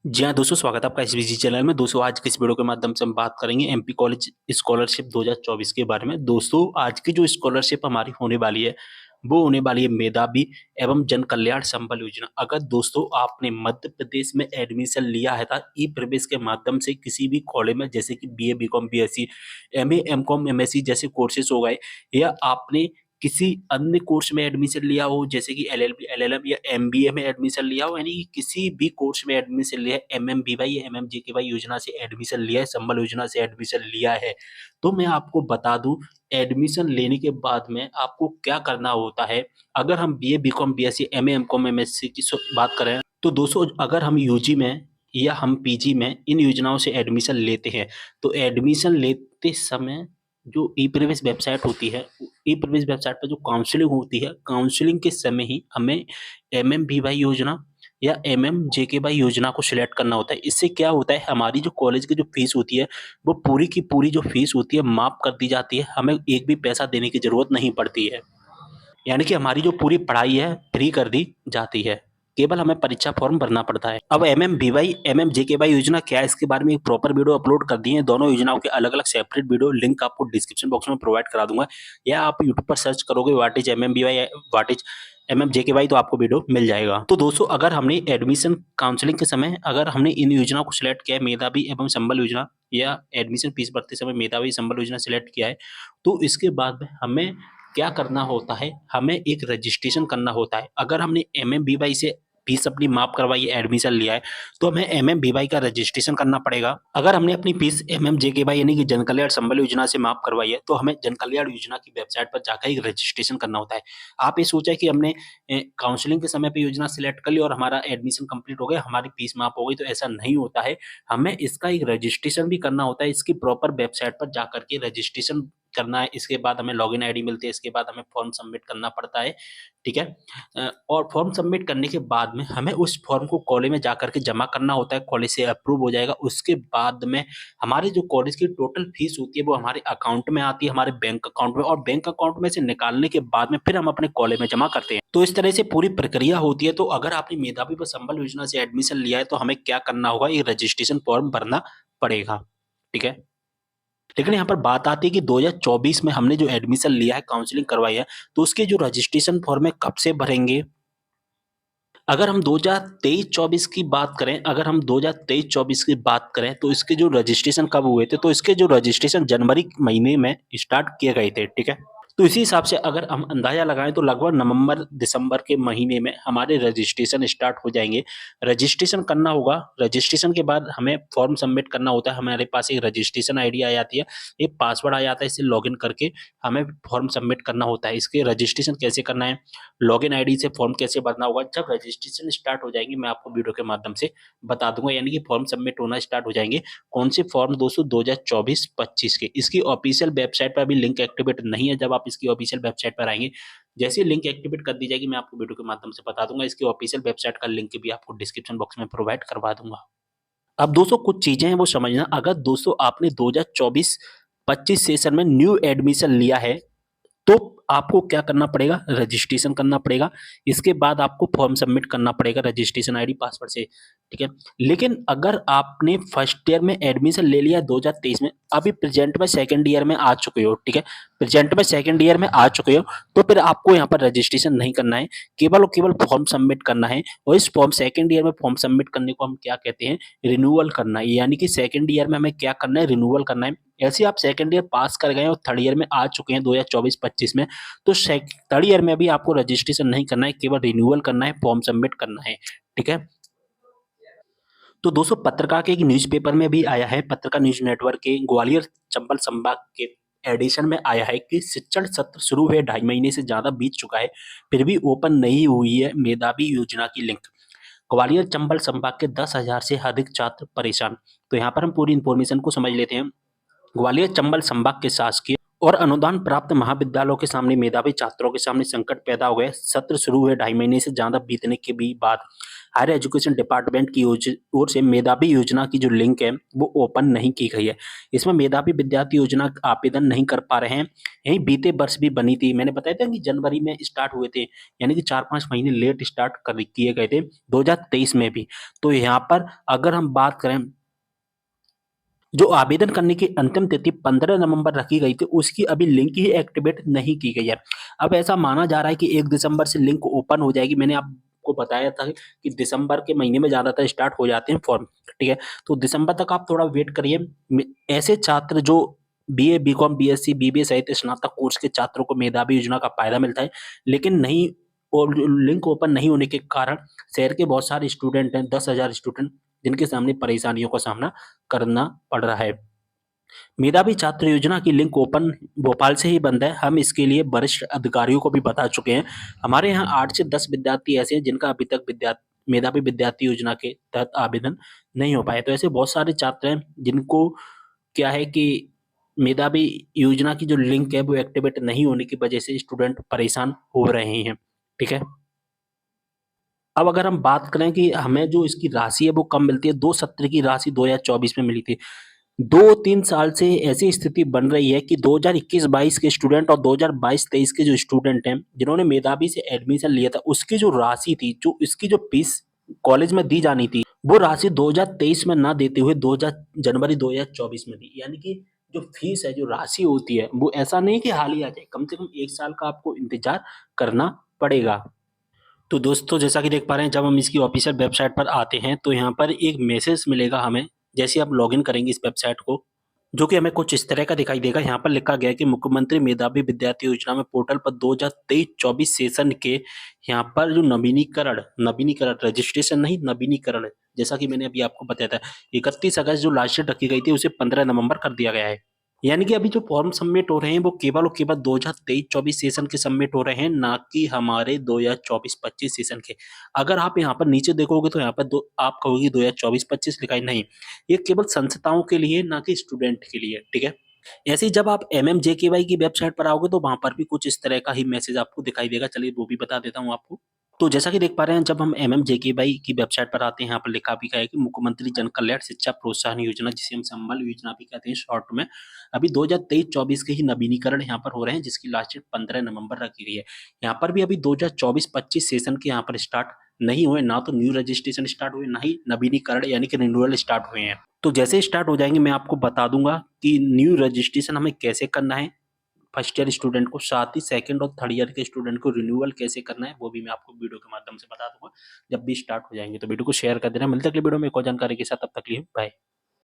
जी हाँ, दोस्तों स्वागत है आपका इस बिजी चैनल में। दोस्तों आज की इस वीडियो के माध्यम से हम बात करेंगे एमपी कॉलेज स्कॉलरशिप 2024 के बारे में। दोस्तों आज की जो स्कॉलरशिप हमारी होने वाली है, वो होने वाली है मेधावी एवं जन कल्याण संबल योजना। अगर दोस्तों आपने मध्य प्रदेश में एडमिशन लिया है था ई-प्रवेश के माध्यम से किसी भी कॉलेज में, जैसे कि BA, BCom, BSc, MA, MCom, MSc जैसे कोर्सेज हो गए, या आपने किसी अन्य कोर्स में एडमिशन लिया हो जैसे कि एलएलबी, एलएलएम या एमबीए में एडमिशन लिया हो, यानी कि किसी भी कोर्स में एडमिशन लिया है, एमएमबीवाई या एमएमजेकेवाई योजना से एडमिशन लिया है, संबल योजना से एडमिशन लिया है, तो मैं आपको बता दूं एडमिशन लेने के बाद में आपको क्या करना होता है। अगर हम BA, BCom, BSc, MA, MCom, MSc की बात करें, तो दोस्तों अगर हम यूजी में या हम पीजी में इन योजनाओं से एडमिशन लेते हैं, तो एडमिशन लेते समय जो ई प्रवेश वेबसाइट होती है, ई प्रवेश वेबसाइट पर जो काउंसलिंग होती है, काउंसलिंग के समय ही हमें एमएमवीवाई योजना या एमएमजेकेवाई योजना को सिलेक्ट करना होता है। इससे क्या होता है, हमारी जो कॉलेज की जो फीस होती है, वो पूरी की पूरी जो फीस होती है माफ कर दी जाती है। हमें एक भी पैसा देने की जरूरत नहीं पड़ती है, यानी कि हमारी जो पूरी पढ़ाई है फ्री कर दी जाती है। केवल हमें परीक्षा फॉर्म भरना पड़ता है। अब एमएमवीवाई, एमएमजेकेवाई योजना क्या है, इसके बारे में एक प्रॉपर वीडियो अपलोड कर दिए हैं। दोनों योजनाओं के अलग-अलग सेपरेट वीडियो लिंक आपको डिस्क्रिप्शन बॉक्स में प्रोवाइड करा दूंगा, या आप यूट्यूब पर सर्च करोगे व्हाट इज एमएमवीवाई, व्हाट इज एमएमजेकेवाई, तो आपको वीडियो मिल जाएगा। तो दोस्तों अगर हमने एडमिशन काउंसलिंग के समय अगर हमने इन योजनाओं को सिलेक्ट किया है, मेधावी एवं संबल योजना, या एडमिशन फीस भरते समय मेधावी संबल योजना सिलेक्ट किया है, तो इसके बाद में हमें क्या करना होता है, हमें एक रजिस्ट्रेशन करना होता है। अगर हमने एमएमवीवाई से फीस अपनी माफ करवाई है, एडमिशन लिया है, तो हमें एमएमवीवाई का रजिस्ट्रेशन करना पड़ेगा। अगर हमने अपनी फीस एमएमजेकेवाई यानी कि जन कल्याण संबल योजना से माफ करवाई है, तो हमें जन कल्याण योजना की वेबसाइट पर जाकर एक रजिस्ट्रेशन करना होता है। आप ये सोचा कि हमने काउंसलिंग के समय पे योजना सिलेक्ट कर ली और हमारा एडमिशन कंप्लीट हो गया, हमारी फीस माफ हो गई, तो ऐसा नहीं होता है। हमें इसका एक रजिस्ट्रेशन भी करना होता है। इसकी प्रॉपर वेबसाइट पर जाकर के रजिस्ट्रेशन करना है। इसके बाद हमें लॉगिन आईडी मिलती है, इसके बाद हमें फॉर्म सबमिट करना पड़ता है, ठीक है। और फॉर्म सबमिट करने के बाद में हमें उस फॉर्म को कॉलेज में जाकर के जमा करना होता है, कॉलेज से अप्रूव हो जाएगा। उसके बाद में हमारी जो कॉलेज की टोटल फीस होती है वो हमारे अकाउंट में आती है, हमारे बैंक अकाउंट में, और बैंक अकाउंट में से निकालने के बाद में फिर हम अपने कॉलेज में जमा करते हैं। तो इस तरह से पूरी प्रक्रिया होती है। तो अगर आपने मेधावी व संबल योजना से एडमिशन लिया है, तो हमें क्या करना होगा, ये रजिस्ट्रेशन फॉर्म भरना पड़ेगा, ठीक है। लेकिन यहाँ पर बात आती है कि 2024 में हमने जो एडमिशन लिया है, काउंसलिंग करवाई है, तो उसके जो रजिस्ट्रेशन फॉर्म है कब से भरेंगे? अगर हम 2023-24 की बात करें, अगर हम 2023-24 की बात करें, तो इसके जो रजिस्ट्रेशन कब हुए थे, तो इसके जो रजिस्ट्रेशन जनवरी महीने में स्टार्ट किए गए थे, ठीक है। तो इसी हिसाब से अगर हम अंदाजा लगाएं, तो लगभग नवंबर दिसंबर के महीने में हमारे रजिस्ट्रेशन स्टार्ट हो जाएंगे। रजिस्ट्रेशन करना होगा, रजिस्ट्रेशन के बाद हमें फॉर्म सबमिट करना होता है। हमारे पास एक रजिस्ट्रेशन आईडी आ जाती है, एक पासवर्ड आ जाता है, इसे लॉगिन करके हमें फॉर्म सबमिट करना होता है। इसके रजिस्ट्रेशन कैसे करना है, लॉगिन आईडी से फॉर्म कैसे भरना होगा, जब रजिस्ट्रेशन स्टार्ट हो जाएंगे मैं आपको वीडियो के माध्यम से बता दूंगा, यानी कि फॉर्म सबमिट होना स्टार्ट हो जाएंगे। कौन से फॉर्म दोस्तों, 2024-25 के। इसकी ऑफिशियल वेबसाइट पर अभी लिंक एक्टिवेट नहीं है। जब आप इसकी ऑफिशियल वेबसाइट पर आएंगे, जैसे लिंक एक्टिवेट कर दी जाएगी, मैं आपको वीडियो के माध्यम से बता दूंगा। इसकी ऑफिशियल वेबसाइट का लिंक भी आपको डिस्क्रिप्शन बॉक्स में प्रोवाइड करवा दूंगा। अब दोस्तों कुछ चीजें हैं वो समझना। अगर दोस्तों आपने 2024-25 सेशन में न्यू एडमिशन लिया है, तो आपको क्या करना पड़ेगा, रजिस्ट्रेशन करना पड़ेगा। इसके बाद आपको फॉर्म सबमिट करना पड़ेगा रजिस्ट्रेशन आईडी पासवर्ड से, ठीक है। लेकिन अगर आपने फर्स्ट ईयर में एडमिशन ले लिया 2023 में, अभी प्रेजेंट में सेकंड ईयर में आ चुके हो, ठीक है, प्रेजेंट में सेकंड ईयर में आ चुके हो, तो फिर आपको यहाँ पर रजिस्ट्रेशन नहीं करना है, केवल और केवल फॉर्म सबमिट करना है। और इस फॉर्म सेकंड ईयर में फॉर्म सबमिट करने को हम क्या कहते हैं, रिन्यूअल करना है। यानी कि सेकंड ईयर में हमें क्या करना है, रिन्यूअल करना है। ऐसे आप सेकंड ईयर पास कर गए और थर्ड ईयर में आ चुके हैं 2024-25 में, तो थर्ड ईयर में भी आपको रजिस्ट्रेशन नहीं करना है, केवल रिन्यूअल करना है, फॉर्म सबमिट करना है, ठीक है। तो दोस्तों पत्रकार के एक न्यूज़पेपर में भी आया है, पत्रकार न्यूज नेटवर्क के ग्वालियर चंबल संभाग के एडिशन में आया है कि शिक्षण सत्र शुरू हुए 2.5 महीने से ज्यादा बीत चुका है, फिर भी ओपन नहीं हुई है मेधावी योजना की लिंक। ग्वालियर चंबल संभाग के 10,000 से अधिक छात्र परेशान। तो यहाँ पर हम पूरी इंफॉर्मेशन को समझ लेते हैं। ग्वालियर चंबल संभाग के शासकीय और अनुदान प्राप्त महाविद्यालयों के सामने मेधावी छात्रों के सामने संकट पैदा हो गया। सत्र शुरू हुए 2.5 महीने से ज्यादा बीतने के भी बाद हायर एजुकेशन डिपार्टमेंट की ओर से मेधावी योजना की जो लिंक है वो ओपन नहीं की गई है। इसमें मेधावी विद्यार्थी योजना का आवेदन नहीं कर पा रहे हैं। यही बीते वर्ष भी बनी थी, मैंने बताया था कि जनवरी में स्टार्ट हुए थे, यानी कि 4-5 महीने लेट स्टार्ट कर किए गए थे 2023 में भी। तो यहाँ पर अगर हम बात करें, जो आवेदन करने की अंतिम तिथि 15 नवंबर रखी गई थी, उसकी अभी लिंक ही एक्टिवेट नहीं की गई है। अब ऐसा माना जा रहा है कि 1 दिसंबर से लिंक ओपन हो जाएगी। मैंने आपको बताया था कि दिसंबर के महीने में ज़्यादातर स्टार्ट हो जाते हैं फॉर्म, ठीक है? तो दिसंबर तक आप थोड़ा वेट करिए। ऐसे छात्र जो बीए, बीकॉम, बीएससी, बीबीए सहित स्नातक कोर्स के छात्रों को मेधावी योजना का फ़ायदा मिलता है, लेकिन नहीं, और लिंक ओपन नहीं होने के कारण शहर के बहुत सारे स्टूडेंट हैं, 10,000 स्टूडेंट, जिनके सामने परेशानियों का सामना करना पड़ रहा है। मेधावी छात्र योजना की लिंक ओपन भोपाल से ही बंद है। हम इसके लिए वरिष्ठ अधिकारियों को भी बता चुके हैं। हमारे यहाँ 8 से 10 विद्यार्थी ऐसे हैं जिनका अभी तक मेधावी विद्यार्थी योजना के तहत आवेदन नहीं हो पाया। तो ऐसे बहुत सारे छात्र हैं जिनको क्या है कि मेधावी योजना की जो लिंक है वो एक्टिवेट नहीं होने की वजह से स्टूडेंट परेशान हो रहे हैं। ठीक है? अब अगर हम बात करें कि हमें जो इसकी राशि है वो कम मिलती है, 2 सत्र की राशि 2024 में मिली थी। 2-3 साल से ऐसी स्थिति बन रही है कि 2021-22 के स्टूडेंट और 2022-23 के जो स्टूडेंट हैं, जिन्होंने मेधावी से एडमिशन लिया था, उसकी जो राशि थी, जो इसकी जो फीस कॉलेज में दी जानी थी, वो राशि 2023 में ना देते हुए 2000 जनवरी 2024 में दी। यानी कि जो फीस है, जो राशि होती है, वो ऐसा नहीं कि हाल ही आ जाए, कम से कम 1 साल का आपको इंतज़ार करना पड़ेगा। तो दोस्तों, जैसा कि देख पा रहे हैं, जब हम इसकी ऑफिशियल वेबसाइट पर आते हैं तो यहाँ पर एक मैसेज मिलेगा हमें, जैसे आप लॉगिन करेंगे इस वेबसाइट को, जो कि हमें कुछ इस तरह का दिखाई देगा। यहाँ पर लिखा गया है कि मुख्यमंत्री मेधावी विद्यार्थी योजना में पोर्टल पर 2023-24 सेशन के यहाँ पर जो नवीनीकरण नवीनीकरण रजिस्ट्रेशन नहीं, नवीनीकरण है, जैसा कि मैंने अभी आपको बताया था, 31 अगस्त जो लास्ट डेट रखी गई थी उसे 15 नवंबर कर दिया गया है। यानी कि अभी जो फॉर्म सबमिट हो रहे हैं वो केवल और केवल 2023-24 सेशन के सबमिट हो रहे हैं, ना कि हमारे 2024-25 सेशन के। अगर आप यहाँ पर नीचे देखोगे तो यहाँ पर दो आप कहोगे 2024-25 लिखा है, नहीं, ये केवल संस्थाओं के लिए, ना कि स्टूडेंट के लिए, ठीक है? ऐसे ही जब आप एमएमजेकेवाई की वेबसाइट पर आओगे तो वहाँ पर भी कुछ इस तरह का ही मैसेज आपको दिखाई देगा। चलिए वो भी बता देता हूँ आपको। तो जैसा कि देख पा रहे हैं, जब हम एमएमजेकेवाई की वेबसाइट पर आते हैं, यहाँ पर लिखा भी गया है कि मुख्यमंत्री जन कल्याण शिक्षा प्रोत्साहन योजना, जिसे हम संबल योजना भी कहते हैं शॉर्ट में, अभी 2023-24 के ही नवीनीकरण यहाँ पर हो रहे हैं, जिसकी लास्ट डेट 15 नवंबर रखी गई है। यहाँ पर भी अभी 2024-25 सेशन के यहाँ पर स्टार्ट नहीं हुए, ना तो न्यू रजिस्ट्रेशन स्टार्ट हुए, ना ही नवीनीकरण यानी कि रिन्यूअल स्टार्ट हुए हैं। तो जैसे स्टार्ट हो जाएंगे मैं आपको बता दूंगा कि न्यू रजिस्ट्रेशन हमें कैसे करना है फर्स्ट ईयर स्टूडेंट को, साथ ही सेकंड और थर्ड ईयर के स्टूडेंट को रिन्यूअल कैसे करना है वो भी मैं आपको वीडियो के माध्यम से बता दूंगा जब भी स्टार्ट हो जाएंगे। तो वीडियो को शेयर कर देना। मिलते हैं अगले वीडियो में एक और जानकारी के साथ, तब तक के लिए बाय।